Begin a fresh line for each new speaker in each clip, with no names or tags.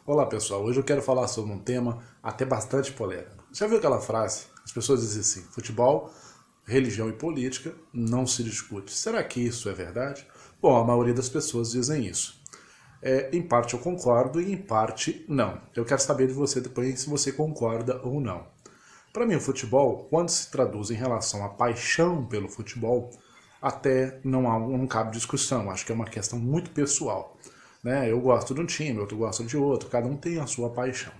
Olá pessoal, hoje eu quero falar sobre um tema até bastante polêmico. Já viu aquela frase? As pessoas dizem assim, futebol, religião e política não se discute. Será que isso é verdade? Bom, a maioria das pessoas dizem isso. Em parte eu concordo e em parte não. Eu quero saber de você depois se você concorda ou não. Para mim o futebol, quando se traduz em relação à paixão pelo futebol, até não cabe discussão, acho que é uma questão muito pessoal. Né? Eu gosto de um time, outro gosta de outro, cada um tem a sua paixão.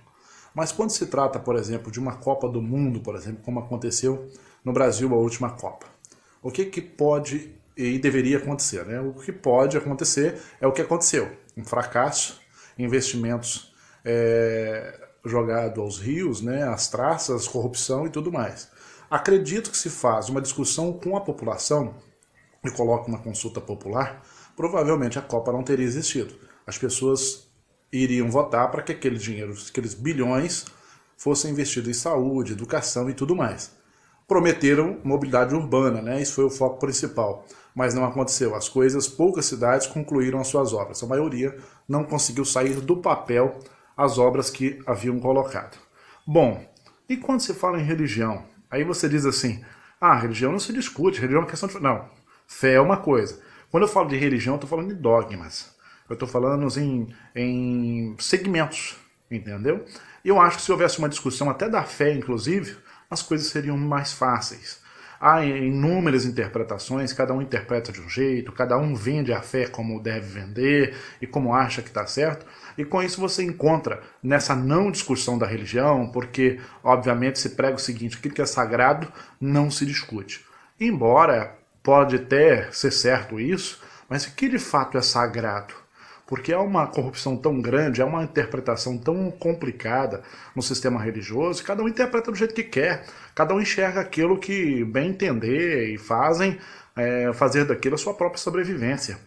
Mas quando se trata, por exemplo, de uma Copa do Mundo, por exemplo, como aconteceu no Brasil a última Copa, o que pode e deveria acontecer? Né? O que pode acontecer é o que aconteceu. Um fracasso, investimentos jogado aos rios, né, às traças, corrupção e tudo mais. Acredito que se faz uma discussão com a população e coloca uma consulta popular, provavelmente a Copa não teria existido. As pessoas iriam votar para que aquele dinheiro, aqueles bilhões, fossem investidos em saúde, educação e tudo mais. Prometeram mobilidade urbana, né? Isso foi o foco principal, mas não aconteceu. Poucas cidades concluíram as suas obras. A maioria não conseguiu sair do papel as obras que haviam colocado. Bom, e quando se fala em religião? Aí você diz assim, religião não se discute, religião é uma questão de... Não, fé é uma coisa. Quando eu falo de religião, eu estou falando de dogmas. Eu estou falando em segmentos, entendeu? E eu acho que se houvesse uma discussão até da fé, inclusive, as coisas seriam mais fáceis. Há inúmeras interpretações, cada um interpreta de um jeito, cada um vende a fé como deve vender e como acha que está certo. E com isso você encontra nessa não discussão da religião, porque obviamente se prega o seguinte, aquilo que é sagrado não se discute. Embora pode até ser certo isso, mas o que de fato é sagrado? Porque há uma corrupção tão grande, há uma interpretação tão complicada no sistema religioso, cada um interpreta do jeito que quer, cada um enxerga aquilo que bem entender e fazer daquilo a sua própria sobrevivência.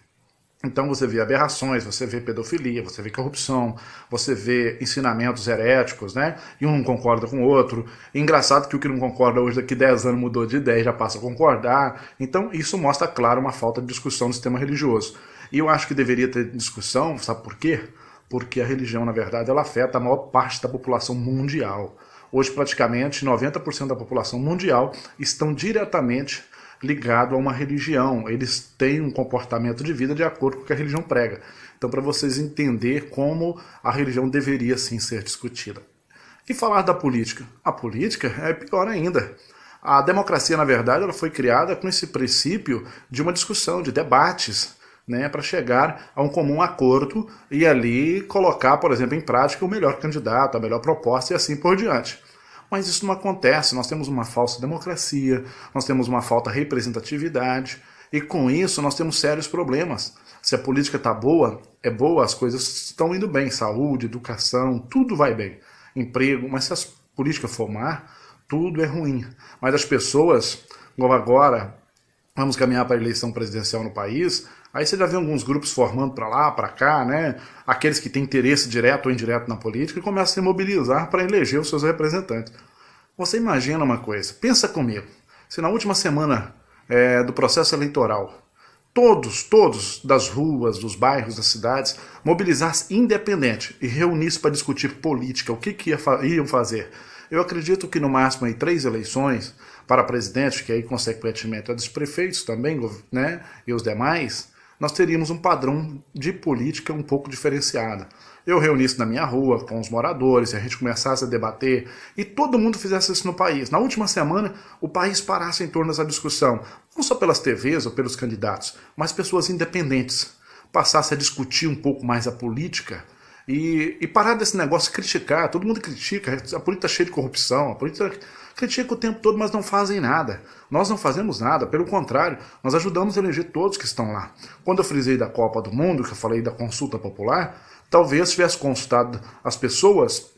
Então você vê aberrações, você vê pedofilia, você vê corrupção, você vê ensinamentos heréticos, né? E um não concorda com o outro. E engraçado que o que não concorda hoje, daqui 10 anos mudou de ideia e já passa a concordar. Então isso mostra, claro, uma falta de discussão no sistema religioso. E eu acho que deveria ter discussão, sabe por quê? Porque a religião, na verdade, ela afeta a maior parte da população mundial. Hoje, praticamente, 90% da população mundial estão diretamente ligados a uma religião. Eles têm um comportamento de vida de acordo com o que a religião prega. Então, para vocês entenderem como a religião deveria, sim, ser discutida. E falar da política? A política é pior ainda. A democracia, na verdade, ela foi criada com esse princípio de uma discussão, de debates, né, para chegar a um comum acordo e ali colocar, por exemplo, em prática o melhor candidato, a melhor proposta e assim por diante. Mas isso não acontece, nós temos uma falsa democracia, nós temos uma falta de representatividade e com isso nós temos sérios problemas. Se a política está boa, é boa, as coisas estão indo bem, saúde, educação, tudo vai bem, emprego, mas se a política for má, tudo é ruim. Mas as pessoas, como agora, vamos caminhar para a eleição presidencial no país, aí você já vê alguns grupos formando para lá, para cá, né? Aqueles que têm interesse direto ou indireto na política e começam a se mobilizar para eleger os seus representantes. Você imagina uma coisa, pensa comigo, se na última semana do processo eleitoral, todos das ruas, dos bairros, das cidades, mobilizassem independente e reunissem para discutir política, o que iam fazer? Eu acredito que no máximo aí 3 eleições para presidente, que aí consequentemente é dos prefeitos também, né, e os demais, nós teríamos um padrão de política um pouco diferenciada. Eu reunisse na minha rua com os moradores, a gente começasse a debater e todo mundo fizesse isso no país. Na última semana, o país parasse em torno dessa discussão, não só pelas TVs ou pelos candidatos, mas pessoas independentes, passasse a discutir um pouco mais a política e parar desse negócio de criticar. Todo mundo critica, a política está cheia de corrupção, a política critica o tempo todo, mas não fazem nada. Nós não fazemos nada, pelo contrário, nós ajudamos a eleger todos que estão lá. Quando eu frisei da Copa do Mundo, que eu falei da consulta popular, talvez tivesse consultado as pessoas,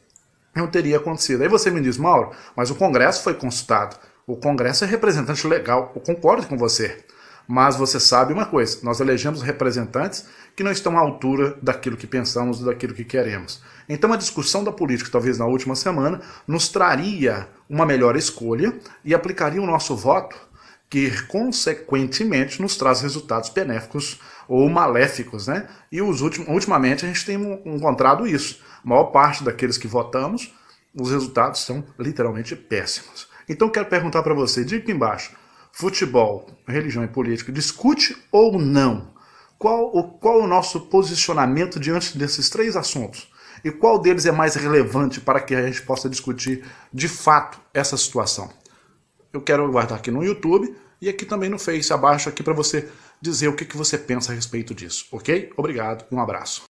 não teria acontecido. Aí você me diz, Mauro, mas o Congresso foi consultado. O Congresso é representante legal, eu concordo com você. Mas você sabe uma coisa, nós elegemos representantes que não estão à altura daquilo que pensamos e daquilo que queremos. Então a discussão da política, talvez na última semana, nos traria uma melhor escolha e aplicaria o nosso voto que, consequentemente, nos traz resultados benéficos ou maléficos, né? E ultimamente a gente tem encontrado isso. A maior parte daqueles que votamos, os resultados são literalmente péssimos. Então quero perguntar para você, diga aqui embaixo, futebol, religião e política, discute ou não? Qual o nosso posicionamento diante desses três assuntos? E qual deles é mais relevante para que a gente possa discutir de fato essa situação? Eu quero guardar aqui no YouTube e aqui também no Face, abaixo aqui para você dizer o que você pensa a respeito disso, ok? Obrigado e um abraço.